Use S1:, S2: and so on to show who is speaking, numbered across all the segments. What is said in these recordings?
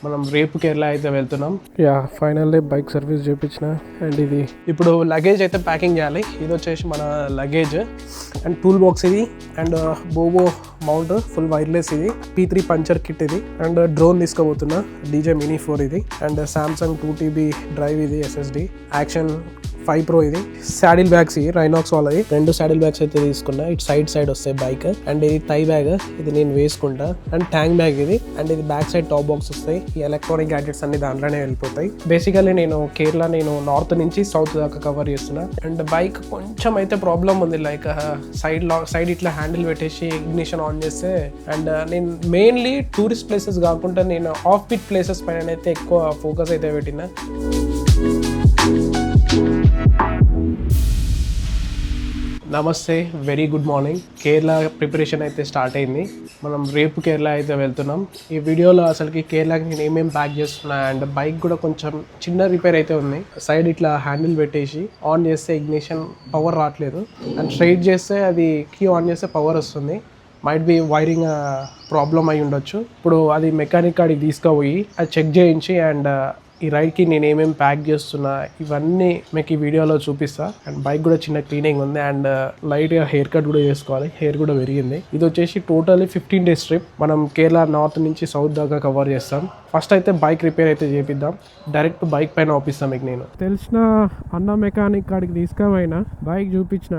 S1: మనం రేపు కేరళ అయితే వెళ్తున్నాం. ఫైనల్లీ బైక్ సర్వీస్ చేయించిన. అండ్ ఇది ఇప్పుడు లగేజ్ అయితే ప్యాకింగ్ చేయాలి. ఇది వచ్చేసి మన లగేజ్ అండ్ టూల్ బాక్స్ ఇది. అండ్ బోబో మౌంట్ ఫుల్ వైర్లెస్ ఇది. P3 పంచర్ కిట్ ఇది. అండ్ డ్రోన్ తీసుకోబోతున్నా DJI Mini 4 ఇది. అండ్ Samsung 2TB డ్రైవ్ ఇది SSD. యాక్షన్ 5 Pro ఇది. సాడిల్ బ్యాగ్స్ ఇవి రైనాక్స్ వాళ్ళది. 2 సాడిల్ బ్యాగ్స్ అయితే తీసుకున్నా. ఇటు సైడ్ వస్తాయి బైక్. అండ్ ఇది థై బ్యాగ్, ఇది నేను వేసుకుంటా. అండ్ ట్యాంక్ బ్యాగ్ ఇది. అండ్ ఇది బ్యాక్ సైడ్ టాప్ బాక్స్ వస్తాయి. ఈ ఎలక్ట్రానిక్ గ్యాడ్జెట్స్ అన్ని దాంట్లోనే వెళ్ళిపోతాయి. బేసికల్లీ నేను కేరళ నార్త్ నుంచి సౌత్ దాకా కవర్ చేస్తున్నా. అండ్ బైక్ కొంచెం అయితే ప్రాబ్లం ఉంది. లైక్ సైడ్ ఇట్లా హ్యాండిల్ పెట్టేసి ఇగ్నిషన్ ఆన్ చేస్తే. అండ్ నేను మెయిన్లీ టూరిస్ట్ ప్లేసెస్ కాకుండా నేను ఆఫ్ బీట్ ప్లేసెస్ పైన అయితే ఎక్కువ ఫోకస్ అయితే పెట్టినా. నమస్తే, very good morning. Kerala preparation అయితే స్టార్ట్ అయింది. మనం రేపు కేరళ అయితే వెళ్తున్నాం. ఈ వీడియోలో అసలుకి కేరళకి నేను ఏమేమి ప్యాక్ చేస్తున్నా. అండ్ బైక్ కూడా కొంచెం చిన్న రిపేర్ అయితే ఉంది. సైడ్ ఇట్లా హ్యాండిల్ పెట్టేసి ఆన్ చేస్తే ఇగ్నిషన్ పవర్ రావట్లేదు. అండ్ స్ట్రైట్ చేస్తే అది కీ ఆన్ చేస్తే పవర్ వస్తుంది. మైట్ బి వైరింగ్ ప్రాబ్లం అయి ఉండొచ్చు. ఇప్పుడు అది మెకానిక్ కాడికి తీసుకుపోయి అది చెక్ చేయించి అండ్ ఈ రైడ్కి నేను ఏమేమి ప్యాక్ చేస్తున్నా ఇవన్నీ మీకు ఈ వీడియోలో చూపిస్తా. అండ్ బైక్ కూడా చిన్న క్లీనింగ్ ఉంది. అండ్ లైట్గా హెయిర్ కట్ కూడా చేసుకోవాలి. హెయిర్ కూడా పెరిగింది. ఇది వచ్చేసి టోటల్లీ 15 days ట్రిప్. మనం కేరళ నార్త్ నుంచి సౌత్ దాకా కవర్ చేస్తాం. ఫస్ట్ అయితే బైక్ రిపేర్ అయితే చేపిద్దాం. డైరెక్ట్ బైక్ పైన ఆపిస్తాం. మీకు నేను తెలిసిన అన్న మెకానిక్ కాడికి తీసుకుపోయినా, బైక్ చూపించిన.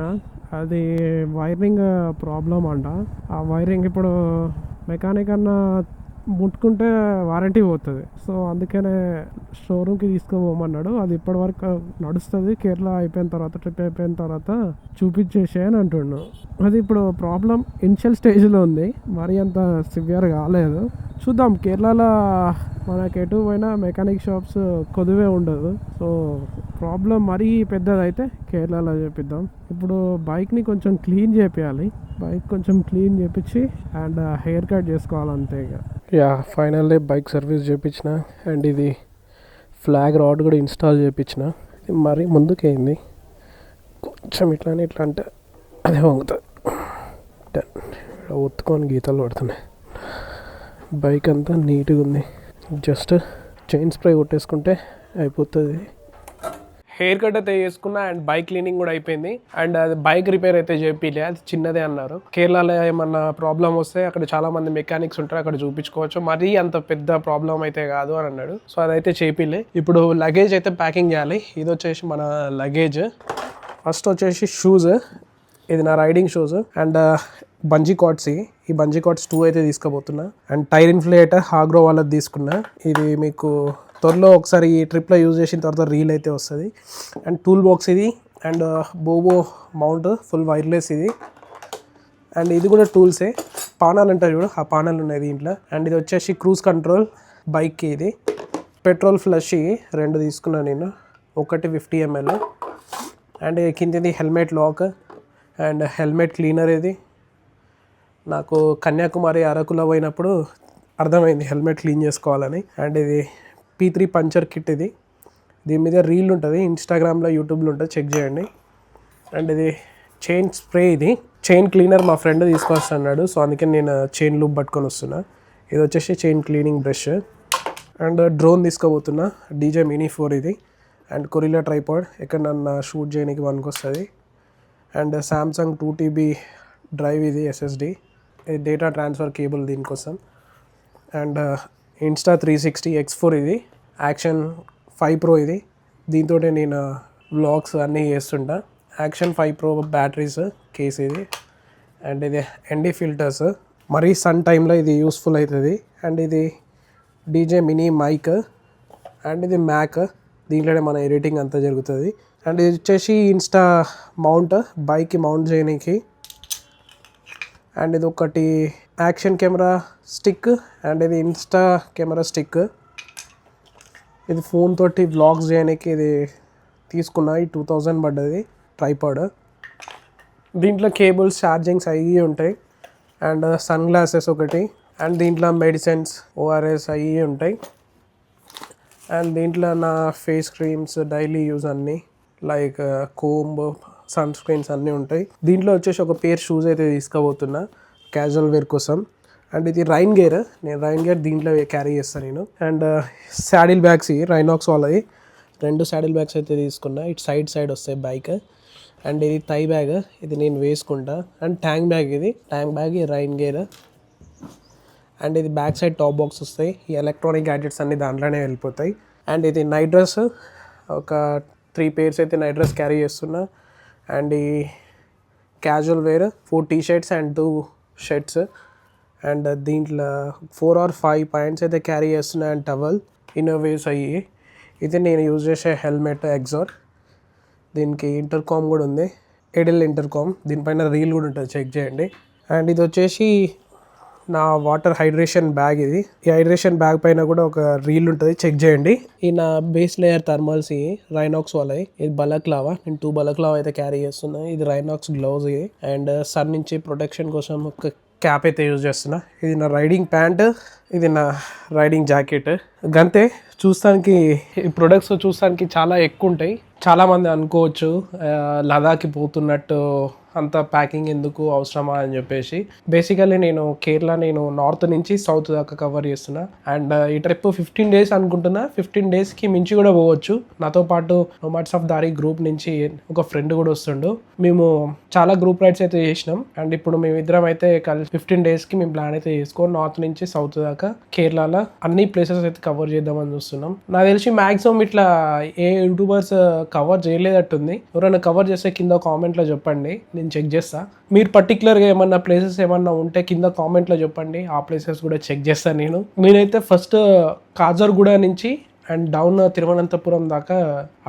S1: అది వైరింగ్ ప్రాబ్లం అంట. ఆ వైరింగ్ ఇప్పుడు మెకానిక్ అన్న ముట్టుకుంటే వారంటీ పోతుంది. సో అందుకనే షోరూమ్కి తీసుకుపోమన్నాడు. అది ఇప్పటివరకు నడుస్తుంది. కేరళ అయిపోయిన తర్వాత, ట్రిప్ అయిపోయిన తర్వాత చూపించేసే అని అంటుండు. అది ఇప్పుడు ప్రాబ్లం ఇనిషియల్ స్టేజ్లో ఉంది. మరీ అంత సివియర్ కాలేదు. చూద్దాం. కేరళలో మనకి ఎటు పోయినా మెకానిక్ షాప్స్ కొద్దివే ఉండదు. సో ప్రాబ్లం మరీ పెద్దదైతే కేరళలో చేపిద్దాం. ఇప్పుడు బైక్ని కొంచెం క్లీన్ చేపియాలి. బైక్ కొంచెం క్లీన్ చేపించి అండ్ హెయిర్ కట్ చేసుకోవాలంతే. ఫైనల్లీ బైక్ సర్వీస్ చేయించిన. అండ్ ఇది ఫ్లాగ్ రాడ్ కూడా ఇన్స్టాల్ చేయించిన. ఇది మరీ ముందుకైంది. కొంచెం ఇట్లానే ఇట్లా అంటే అదే వంగుతుంది. ఒత్తుకొని గీతలు పడుతున్నాయి. బైక్ అంతా నీట్గా ఉంది. జస్ట్ చైన్ స్ప్రే కొట్టేసుకుంటే అయిపోతుంది. హెయిర్ కట్ అయితే చేసుకున్నా. అండ్ బైక్ క్లీనింగ్ కూడా అయిపోయింది. అండ్ అది బైక్ రిపేర్ అయితే చేపిలే, అది చిన్నదే అన్నారు. కేరళలో ఏమన్నా ప్రాబ్లం వస్తే అక్కడ చాలా మంది మెకానిక్స్ ఉంటారు, అక్కడ చూపించుకోవచ్చు. మరీ అంత పెద్ద ప్రాబ్లం అయితే కాదు అని అన్నాడు. సో అదైతే చేపిలే. ఇప్పుడు లగేజ్ అయితే ప్యాకింగ్ చేయాలి. ఇది వచ్చేసి మన లగేజ్. ఫస్ట్ వచ్చేసి షూస్. ఇది నా riding shoes. And bungee cards. ఈ బంజీ కార్డ్స్ 2 అయితే తీసుకోబోతున్నా. అండ్ టైర్ ఇన్ఫ్లేటర్ హాగ్రో వాళ్ళది తీసుకున్నా. ఇది మీకు త్వరలో ఒకసారి ఈ ట్రిప్లో యూజ్ చేసిన తర్వాత రీల్ అయితే వస్తుంది. అండ్ టూల్ బాక్స్ ఇది. అండ్ బోబో మౌంట్ ఫుల్ వైర్లెస్ ఇది. అండ్ ఇది కూడా టూల్సే. పానాలు ఉంటాయి చూడు, ఆ పానాలు ఉన్నాయి దీంట్లో. అండ్ ఇది వచ్చేసి క్రూజ్ కంట్రోల్ బైక్కి. ఇది పెట్రోల్ ఫ్లష్ 2 తీసుకున్నాను నేను. ఒకటి 50 ml. అండ్ కిందది helmet lock and helmet cleaner. ఇది నాకు కన్యాకుమారి అరకులో పోయినప్పుడు అర్థమైంది హెల్మెట్ క్లీన్ చేసుకోవాలని. అండ్ ఇది P3 పంచర్ కిట్. ఇది దీని మీద రీల్ ఉంటుంది. ఇన్స్టాగ్రామ్లో, యూట్యూబ్లో ఉంటుంది, చెక్ చేయండి. అండ్ ఇది చైన్ స్ప్రే. ఇది చైన్ క్లీనర్ మా ఫ్రెండ్ తీసుకొస్తున్నాడు. సో అందుకని నేను చైన్ లూప్ పట్టుకొని వస్తున్నా. ఇది వచ్చేసి chain cleaning brush. And drone తీసుకోబోతున్నా. DJI Mini 4 ఇది. అండ్ కొరిల్లా ట్రైపాడ్, ఎక్కడ నన్ను షూట్ చేయడానికి పనికి వస్తుంది. అండ్ Samsung 2TB డ్రైవ్ ఇది SSD. డేటా ట్రాన్స్ఫర్ కేబుల్ దీనికోసం. అండ్ ఇన్స్టా 360 X4 ఇది. యాక్షన్ 5 Pro ఇది. దీంతో నేను వ్లాగ్స్ అన్నీ చేస్తుంటా. యాక్షన్ 5 Pro బ్యాటరీస్ కేస్ ఇది. అండ్ ఇది ND ఫిల్టర్స్. మరీ సన్ టైంలో ఇది యూస్ఫుల్ అవుతుంది. అండ్ ఇది DJI Mini మైక్. అండ్ ఇది మ్యాక్. దీంట్లోనే మన ఎడిటింగ్ అంతా జరుగుతుంది. అండ్ ఇది వచ్చేసి ఇన్స్టా మౌంట్, బైక్కి మౌంట్ చేయడానికి. అండ్ ఇది ఒకటి యాక్షన్ కెమెరా స్టిక్. అండ్ ఇది ఇన్స్టా కెమెరా స్టిక్. ఇది ఫోన్ తోటి వ్లాగ్స్ చేయడానికి ఇది తీసుకున్నా. ఈ 2000 పడ్డది ట్రైపాడ్. దీంట్లో కేబుల్స్, ఛార్జింగ్స్ అవి ఉంటాయి. అండ్ సన్ గ్లాసెస్ ఒకటి. అండ్ దీంట్లో మెడిసిన్స్, ORS అవి ఉంటాయి. అండ్ దీంట్లో నా ఫేస్ క్రీమ్స్ డైలీ యూజ్ అన్నీ, లైక్ కోంబ్, సన్ స్క్రీన్స్ అన్నీ ఉంటాయి. దీంట్లో వచ్చేసి ఒక పేర్ షూస్ అయితే తీసుకోబోతున్నా క్యాజువల్ వేర్ కోసం. అండ్ ఇది రైన్ గేర్, నేను రైన్ గేర్ దీంట్లో క్యారీ చేస్తాను నేను. అండ్ శాడిల్ బ్యాగ్స్ ఇవి రైనాక్స్ వాళ్ళవి, 2 శాడిల్ బ్యాగ్స్ అయితే తీసుకున్నా. ఇటు సైడ్ వస్తాయి బైక్. అండ్ ఇది థై బ్యాగ్, ఇది నేను వేసుకుంటా. అండ్ ట్యాంక్ బ్యాగ్, ఇది ట్యాంక్ బ్యాగ్, ఈ రైన్ గేర్. అండ్ ఇది బ్యాక్ సైడ్ టాప్ బాక్స్ వస్తాయి. ఈ ఎలక్ట్రానిక్ గ్యాడ్జెట్స్ అన్ని దాంట్లోనే వెళ్ళిపోతాయి. అండ్ ఇది నైట్ డ్రెస్, ఒక 3 pairs అయితే నైట్ డ్రెస్ క్యారీ చేస్తున్నా. అండ్ ఈ casual wear 4 t-shirts and 2 shirts. And దీంట్లో 4 or 5 పాయింట్స్ అయితే క్యారీ చేస్తున్నా. అండ్ టవల్, ఇన్నర్ వేవ్స్ అయ్యి. ఇది నేను యూజ్ చేసే హెల్మెట్ ఎగ్జార్, దీనికి ఇంటర్కామ్ కూడా ఉంది, ఎడిల్ ఇంటర్కామ్. దీనిపైన రీల్ కూడా ఉంటుంది, చెక్ చేయండి. అండ్ ఇది వచ్చేసి నా వాటర్ హైడ్రేషన్ బ్యాగ్. ఇది ఈ హైడ్రేషన్ బ్యాగ్ పైన కూడా ఒక రీల్ ఉంటుంది, చెక్ చేయండి. ఈ నా బేస్ లేయర్ థర్మల్స్, ఈ రైనాక్స్ వాళ్ళవి. ఇది బలక్లావా, నేను 2 బలక్లావా అయితే క్యారీ చేస్తున్నా. ఇది రైనాక్స్ గ్లౌజ్. ఇది అండ్ సన్ నుంచి ప్రొటెక్షన్ కోసం ఒక క్యాప్ అయితే యూజ్ చేస్తున్నా. ఇది నా రైడింగ్ ప్యాంట్, ఇది నా రైడింగ్ జాకెట్. గంతే. చూస్తానికి ఈ ప్రొడక్ట్స్ చూస్తానికి చాలా ఎక్కువ ఉంటాయి. చాలామంది అనుకోవచ్చు లదాఖ్కి పోతున్నట్టు అంత ప్యాకింగ్ ఎందుకు అవసరమా అని చెప్పేసి. బేసికల్లీ నేను కేరళ, నేను నార్త్ నుంచి సౌత్ దాకా కవర్ చేస్తున్నా. అండ్ ఈ ట్రిప్ 15 days అనుకుంటున్నా. 15 daysకి మించి కూడా పోవచ్చు. నాతో పాటు నోమాడ్స్ ఆఫ్ దారి గ్రూప్ నుంచి ఒక ఫ్రెండ్ కూడా వస్తుండు. మేము చాలా గ్రూప్ రైడ్స్ అయితే చేసినాం. అండ్ ఇప్పుడు మేమిద్దరం అయితే కలిసి 15 daysకి మేము ప్లాన్ అయితే చేసుకో నార్త్ నుంచి సౌత్ దాకా కేరళలో అన్ని ప్లేసెస్ అయితే కవర్ చేద్దామని చూస్తున్నాం. నాకు తెలిసి మ్యాక్సిమం ఇట్లా ఏ యూట్యూబర్స్ కవర్ చేయలేదట్టుంది. ఎవరైనా కవర్ చేస్తే కింద కామెంట్లో చెప్పండి, నేను చెక్ చేస్తా. మీరు పర్టికులర్గా ఏమన్నా ప్లేసెస్ ఏమన్నా ఉంటే కింద కామెంట్లో చెప్పండి, ఆ ప్లేసెస్ కూడా చెక్ చేస్తాను. నేనైతే ఫస్ట్ కాజర్గూడ నుంచి అండ్ డౌన్ తిరువనంతపురం దాకా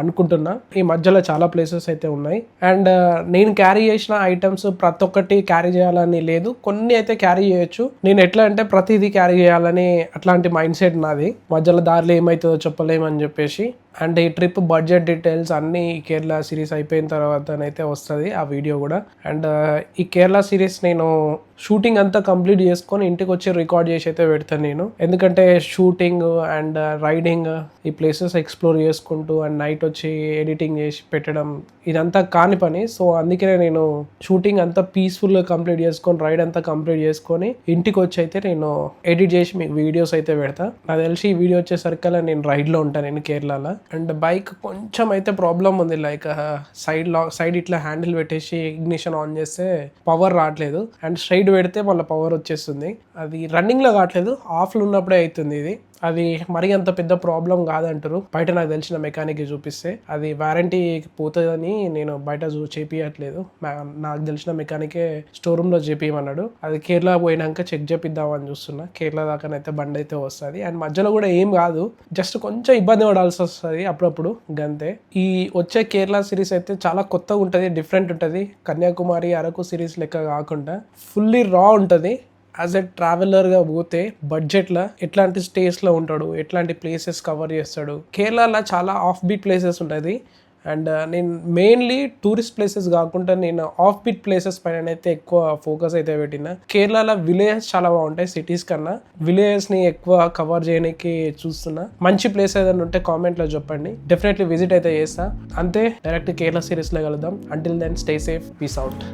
S1: అనుకుంటున్నా. ఈ మధ్యలో చాలా ప్లేసెస్ అయితే ఉన్నాయి. అండ్ నేను క్యారీ చేసిన ఐటమ్స్ ప్రతి ఒక్కటి క్యారీ చేయాలని లేదు, కొన్ని అయితే క్యారీ చేయొచ్చు. నేను ఎట్లా అంటే ప్రతిదీ క్యారీ చేయాలని అట్లాంటి మైండ్ సెట్ నాది. మధ్యలో దారిలో ఏమవుతుందో చెప్పలేమని చెప్పేసి. అండ్ ఈ ట్రిప్ బడ్జెట్ డీటెయిల్స్ అన్నీ కేరళ సిరీస్ అయిపోయిన తర్వాతనైతే వస్తుంది ఆ వీడియో కూడా. అండ్ ఈ కేరళ సిరీస్ నేను షూటింగ్ అంతా కంప్లీట్ చేసుకొని ఇంటికి వచ్చి రికార్డ్ చేసి అయితే పెడతాను నేను. ఎందుకంటే షూటింగ్ అండ్ రైడింగ్, ఈ ప్లేసెస్ ఎక్స్ప్లోర్ చేసుకుంటూ అండ్ నైట్ వచ్చి ఎడిటింగ్ చేసి పెట్టడం ఇదంతా కాని పని. సో అందుకనే నేను షూటింగ్ అంతా పీస్ఫుల్గా కంప్లీట్ చేసుకొని, రైడ్ అంతా కంప్లీట్ చేసుకొని ఇంటికి వచ్చి అయితే నేను ఎడిట్ చేసి మీకు వీడియోస్ అయితే పెడతా. నాకు తెలిసి ఈ వీడియో వచ్చేసరికల్లా నేను రైడ్లో ఉంటాను నేను కేరళలో. అండ్ బైక్ కొంచెం అయితే ప్రాబ్లం ఉంది, లైక్ సైడ్ ఇట్లా హ్యాండిల్ పెట్టేసి ఇగ్నిషన్ ఆన్ చేస్తే పవర్ రావట్లేదు. అండ్ స్ట్రైట్ పెడితే మళ్ళీ పవర్ వచ్చేస్తుంది. అది రన్నింగ్లో కావట్లేదు, ఆఫ్లో ఉన్నప్పుడే అవుతుంది. ఇది అది మరీ అంత పెద్ద ప్రాబ్లం కాదంటారు బయట. నాకు తెలిసిన మెకానిక్ చూపిస్తే అది వారంటీ పోతుందని నేను బయట చేపియట్లేదు. నాకు తెలిసిన మెకానికే స్టోర్ రూమ్లో చేపియమన్నాడు. అది కేరళ పోయినాక చెక్ చేపిద్దామని చూస్తున్నా. కేరళ దాకానైతే బండి అయితే వస్తుంది. అండ్ మధ్యలో కూడా ఏం కాదు, జస్ట్ కొంచెం ఇబ్బంది పడాల్సి వస్తుంది అప్పుడప్పుడు, గంతే. ఈ వచ్చే కేరళ సిరీస్ అయితే చాలా కొత్తగా ఉంటుంది, డిఫరెంట్ ఉంటుంది. కన్యాకుమారి, అరకు సిరీస్ లెక్క కాకుండా ఫుల్లీ రా ఉంటుంది. యాజ్ ఎ ట్రావెలర్గా పోతే బడ్జెట్లో ఎట్లాంటి స్టేస్లో ఉంటాడు, ఎట్లాంటి ప్లేసెస్ కవర్ చేస్తాడు. కేరళలో చాలా ఆఫ్ బీట్ ప్లేసెస్ ఉంటుంది. అండ్ నేను మెయిన్లీ టూరిస్ట్ ప్లేసెస్ కాకుండా నేను ఆఫ్ బీట్ ప్లేసెస్ పైన అయితే ఎక్కువ ఫోకస్ అయితే పెట్టిన. కేరళలో విలేజెస్ చాలా బాగుంటాయి సిటీస్ కన్నా. విలేజెస్ని ఎక్కువ కవర్ చేయడానికి చూస్తున్నా. మంచి ప్లేస్ ఏదైనా ఉంటే కామెంట్లో చెప్పండి, డెఫినెట్లీ విజిట్ అయితే చేస్తా. అంతే, డైరెక్ట్ కేరళ సిరీస్లో కలుద్దాం. Until then stay safe, peace out.